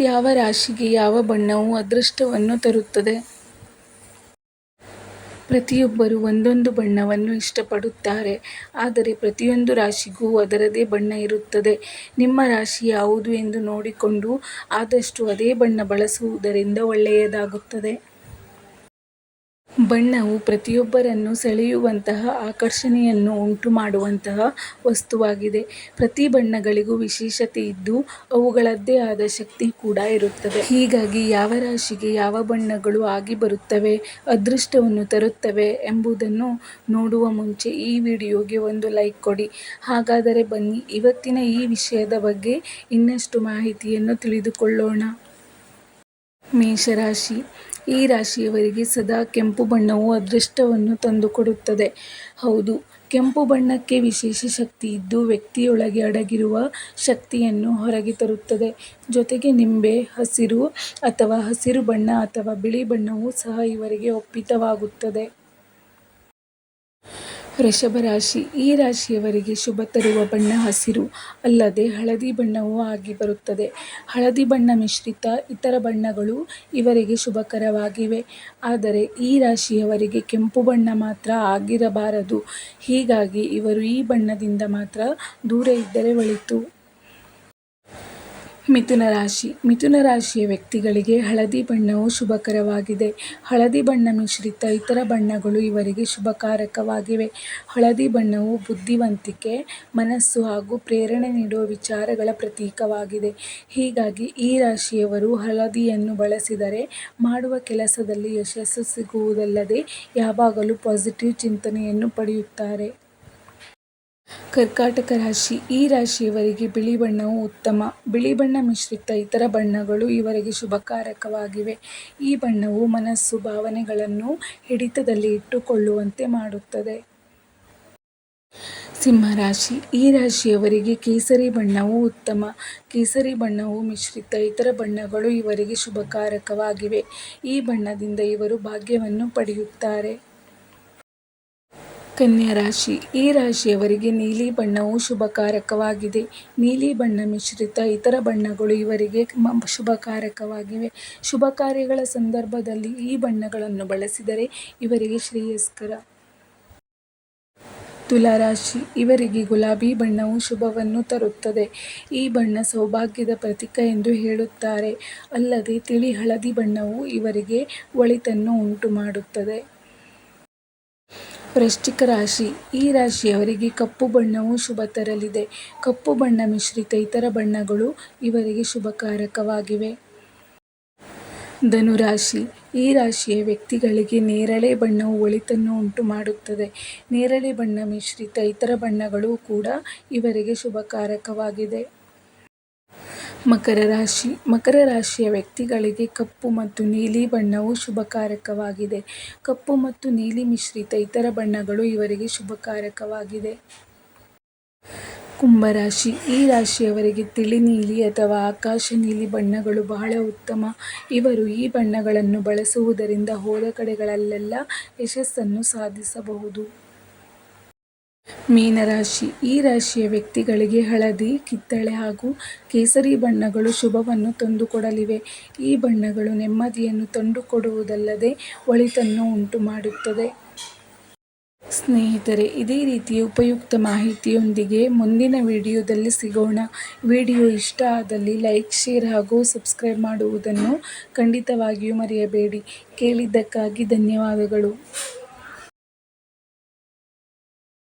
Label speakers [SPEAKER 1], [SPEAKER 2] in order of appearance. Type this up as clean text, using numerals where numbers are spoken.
[SPEAKER 1] ಯಾವ ರಾಶಿಗೆ ಯಾವ ಬಣ್ಣವು ಅದೃಷ್ಟವನ್ನು ತರುತ್ತದೆ? ಪ್ರತಿಯೊಬ್ಬರೂ ಒಂದೊಂದು ಬಣ್ಣವನ್ನು ಇಷ್ಟಪಡುತ್ತಾರೆ. ಆದರೆ ಪ್ರತಿಯೊಂದು ರಾಶಿಗೂ ಅದರದೇ ಬಣ್ಣ ಇರುತ್ತದೆ. ನಿಮ್ಮ ರಾಶಿ ಯಾವುದು ಎಂದು ನೋಡಿಕೊಂಡು ಆದಷ್ಟು ಅದೇ ಬಣ್ಣ ಬಳಸುವುದರಿಂದ ಒಳ್ಳೆಯದಾಗುತ್ತದೆ. ಬಣ್ಣವು ಪ್ರತಿಯೊಬ್ಬರನ್ನು ಸೆಳೆಯುವಂತಹ ಆಕರ್ಷಣೆಯನ್ನು ಉಂಟುಮಾಡುವಂತಹ ವಸ್ತುವಾಗಿದೆ. ಪ್ರತಿ ಬಣ್ಣಗಳಿಗೂ ವಿಶೇಷತೆ ಇದ್ದು ಅವುಗಳದ್ದೇ ಆದ ಶಕ್ತಿ ಕೂಡ ಇರುತ್ತದೆ. ಹೀಗಾಗಿ ಯಾವ ರಾಶಿಗೆ ಯಾವ ಬಣ್ಣಗಳು ಆಗಿ ಬರುತ್ತವೆ, ಅದೃಷ್ಟವನ್ನು ತರುತ್ತವೆ ಎಂಬುದನ್ನು ನೋಡುವ ಮುಂಚೆ ಈ ವಿಡಿಯೋಗೆ ಒಂದು ಲೈಕ್ ಕೊಡಿ. ಹಾಗಾದರೆ ಬನ್ನಿ ಇವತ್ತಿನ ಈ ವಿಷಯದ ಬಗ್ಗೆ ಇನ್ನಷ್ಟು ಮಾಹಿತಿಯನ್ನು ತಿಳಿದುಕೊಳ್ಳೋಣ. ಮೇಷರಾಶಿ. ಈ ರಾಶಿಯವರಿಗೆ ಸದಾ ಕೆಂಪು ಬಣ್ಣವು ಅದೃಷ್ಟವನ್ನು ತಂದುಕೊಡುತ್ತದೆ. ಹೌದು, ಕೆಂಪು ಬಣ್ಣಕ್ಕೆ ವಿಶೇಷ ಶಕ್ತಿ ಇದ್ದು ವ್ಯಕ್ತಿಯೊಳಗೆ ಅಡಗಿರುವ ಶಕ್ತಿಯನ್ನು ಹೊರಗೆ ತರುತ್ತದೆ. ಜೊತೆಗೆ ನಿಂಬೆ, ಹಸಿರು ಅಥವಾ ಹಸಿರು ಬಣ್ಣ ಅಥವಾ ಬಿಳಿ ಬಣ್ಣವೂ ಸಹ ಇವರಿಗೆ ಒಪ್ಪಿತವಾಗುತ್ತದೆ. ವೃಷಭ ರಾಶಿ. ಈ ರಾಶಿಯವರಿಗೆ ಶುಭ ತರುವ ಬಣ್ಣ ಹಸಿರು ಅಲ್ಲದೆ ಹಳದಿ ಬಣ್ಣವೂ ಆಗಿ ಬರುತ್ತದೆ. ಹಳದಿ ಬಣ್ಣ ಮಿಶ್ರಿತ ಇತರ ಬಣ್ಣಗಳು ಇವರಿಗೆ ಶುಭಕರವಾಗಿವೆ. ಆದರೆ ಈ ರಾಶಿಯವರಿಗೆ ಕೆಂಪು ಬಣ್ಣ ಮಾತ್ರ ಆಗಿರಬಾರದು. ಹೀಗಾಗಿ ಇವರು ಈ ಬಣ್ಣದಿಂದ ಮಾತ್ರ ದೂರ ಇದ್ದರೆ ಒಳಿತು. ಮಿಥುನ ರಾಶಿ. ಮಿಥುನ ರಾಶಿಯ ವ್ಯಕ್ತಿಗಳಿಗೆ ಹಳದಿ ಬಣ್ಣವು ಶುಭಕರವಾಗಿದೆ. ಹಳದಿ ಬಣ್ಣ ಮಿಶ್ರಿತ ಇತರ ಬಣ್ಣಗಳು ಇವರಿಗೆ ಶುಭಕಾರಕವಾಗಿವೆ. ಹಳದಿ ಬಣ್ಣವು ಬುದ್ಧಿವಂತಿಕೆ, ಮನಸ್ಸು ಹಾಗೂ ಪ್ರೇರಣೆ ನೀಡುವ ವಿಚಾರಗಳ ಪ್ರತೀಕವಾಗಿದೆ. ಹೀಗಾಗಿ ಈ ರಾಶಿಯವರು ಹಳದಿಯನ್ನು ಬಳಸಿದರೆ ಮಾಡುವ ಕೆಲಸದಲ್ಲಿ ಯಶಸ್ಸು ಸಿಗುವುದಲ್ಲದೆ ಯಾವಾಗಲೂ ಪಾಸಿಟಿವ್ ಚಿಂತನೆಯನ್ನು ಪಡೆಯುತ್ತಾರೆ. ಕರ್ಕಾಟಕ ರಾಶಿ. ಈ ರಾಶಿಯವರಿಗೆ ಬಿಳಿ ಬಣ್ಣವು ಉತ್ತಮ. ಬಿಳಿ ಬಣ್ಣ ಮಿಶ್ರಿತ ಇತರ ಬಣ್ಣಗಳು ಇವರಿಗೆ ಶುಭಕಾರಕವಾಗಿವೆ. ಈ ಬಣ್ಣವು ಮನಸ್ಸು, ಭಾವನೆಗಳನ್ನು ಹಿಡಿತದಲ್ಲಿ ಇಟ್ಟುಕೊಳ್ಳುವಂತೆ ಮಾಡುತ್ತದೆ. ಸಿಂಹ ರಾಶಿ. ಈ ರಾಶಿಯವರಿಗೆ ಕೇಸರಿ ಬಣ್ಣವು ಉತ್ತಮ. ಕೇಸರಿ ಬಣ್ಣವು ಮಿಶ್ರಿತ ಇತರ ಬಣ್ಣಗಳು ಇವರಿಗೆ ಶುಭಕಾರಕವಾಗಿವೆ. ಈ ಬಣ್ಣದಿಂದ ಇವರು ಭಾಗ್ಯವನ್ನು ಪಡೆಯುತ್ತಾರೆ. ಕನ್ಯಾ ರಾಶಿ. ಈ ರಾಶಿಯವರಿಗೆ ನೀಲಿ ಬಣ್ಣವು ಶುಭಕಾರಕವಾಗಿದೆ. ನೀಲಿ ಬಣ್ಣ ಮಿಶ್ರಿತ ಇತರ ಬಣ್ಣಗಳು ಇವರಿಗೆ ಶುಭಕಾರಕವಾಗಿವೆ. ಶುಭ ಕಾರ್ಯಗಳ ಸಂದರ್ಭದಲ್ಲಿ ಈ ಬಣ್ಣಗಳನ್ನು ಬಳಸಿದರೆ ಇವರಿಗೆ ಶ್ರೇಯಸ್ಕರ. ತುಲಾ ರಾಶಿ. ಇವರಿಗೆ ಗುಲಾಬಿ ಬಣ್ಣವು ಶುಭವನ್ನು ತರುತ್ತದೆ. ಈ ಬಣ್ಣ ಸೌಭಾಗ್ಯದ ಪ್ರತೀಕ ಎಂದು ಹೇಳುತ್ತಾರೆ. ಅಲ್ಲದೆ ತಿಳಿ ಹಳದಿ ಬಣ್ಣವು ಇವರಿಗೆ ಒಳಿತನ್ನು ಉಂಟು ಮಾಡುತ್ತದೆ. ವೃಶ್ಚಿಕ ರಾಶಿ. ಈ ರಾಶಿಯವರಿಗೆ ಕಪ್ಪು ಬಣ್ಣವು ಶುಭ ತರಲಿದೆ. ಕಪ್ಪು ಬಣ್ಣ ಮಿಶ್ರಿತ ಇತರ ಬಣ್ಣಗಳು ಇವರಿಗೆ ಶುಭಕಾರಕವಾಗಿವೆ. ಧನುರಾಶಿ. ಈ ರಾಶಿಯ ವ್ಯಕ್ತಿಗಳಿಗೆ ನೇರಳೆ ಬಣ್ಣವು ಒಳಿತನ್ನು ಉಂಟು ಮಾಡುತ್ತದೆ. ನೇರಳೆ ಬಣ್ಣ ಮಿಶ್ರಿತ ಇತರ ಬಣ್ಣಗಳು ಕೂಡ ಇವರಿಗೆ ಶುಭಕಾರಕವಾಗಿದೆ. ಮಕರ ರಾಶಿ. ಮಕರ ರಾಶಿಯ ವ್ಯಕ್ತಿಗಳಿಗೆ ಕಪ್ಪು ಮತ್ತು ನೀಲಿ ಬಣ್ಣವು ಶುಭಕಾರಕವಾಗಿದೆ. ಕಪ್ಪು ಮತ್ತು ನೀಲಿ ಮಿಶ್ರಿತ ಇತರ ಬಣ್ಣಗಳು ಇವರಿಗೆ ಶುಭಕಾರಕವಾಗಿದೆ. ಕುಂಭರಾಶಿ. ಈ ರಾಶಿಯವರಿಗೆ ತಿಳಿ ನೀಲಿ ಅಥವಾ ಆಕಾಶ ನೀಲಿ ಬಣ್ಣಗಳು ಬಹಳ ಉತ್ತಮ. ಇವರು ಈ ಬಣ್ಣಗಳನ್ನು ಬಳಸುವುದರಿಂದ ಹೋದ ಕಡೆಗಳಲ್ಲೆಲ್ಲ ಯಶಸ್ಸನ್ನು ಸಾಧಿಸಬಹುದು. ಮೀನರಾಶಿ. ಈ ರಾಶಿಯ ವ್ಯಕ್ತಿಗಳಿಗೆ ಹಳದಿ, ಕಿತ್ತಳೆ ಹಾಗೂ ಕೇಸರಿ ಬಣ್ಣಗಳು ಶುಭವನ್ನು ತಂದುಕೊಡಲಿವೆ. ಈ ಬಣ್ಣಗಳು ನೆಮ್ಮದಿಯನ್ನು ತಂದುಕೊಡುವುದಲ್ಲದೆ ಒಳಿತನ್ನು ಉಂಟು ಮಾಡುತ್ತದೆ. ಸ್ನೇಹಿತರೆ, ಇದೇ ರೀತಿಯ ಉಪಯುಕ್ತ ಮಾಹಿತಿಯೊಂದಿಗೆ ಮುಂದಿನ ವಿಡಿಯೋದಲ್ಲಿ ಸಿಗೋಣ. ವಿಡಿಯೋ ಇಷ್ಟ ಆದಲ್ಲಿ ಲೈಕ್, ಶೇರ್ ಹಾಗೂ ಸಬ್ಸ್ಕ್ರೈಬ್ ಮಾಡುವುದನ್ನು ಖಂಡಿತವಾಗಿಯೂ ಮರೆಯಬೇಡಿ. ಕೇಳಿದ್ದಕ್ಕಾಗಿ ಧನ್ಯವಾದಗಳು.